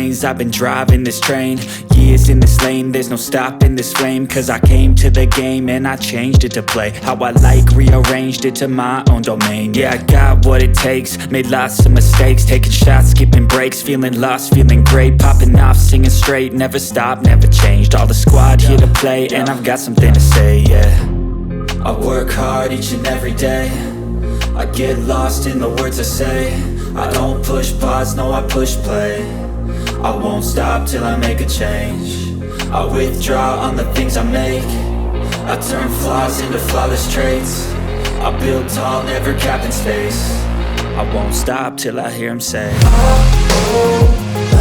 lanes, I've been driving this train. Years in this lane, there's no stopping this flame. Cause I came to the game and I changed it to play how I like, rearranged it to my own domain. Yeah, I got what it takes, made lots of mistakes, taking shots, skipping breaks, feeling lost, feeling great, popping off, singing straight, never stopped, never changed. All the squad here to play, and I've got something to say, yeah. I work hard each and every day, I get lost in the words I say. I don't push pause, no I push play. I won't stop till I make a change. I withdraw on the things I make. I turn flaws into flawless traits. I build tall, never capped in space. I won't stop till I hear him say, oh, oh.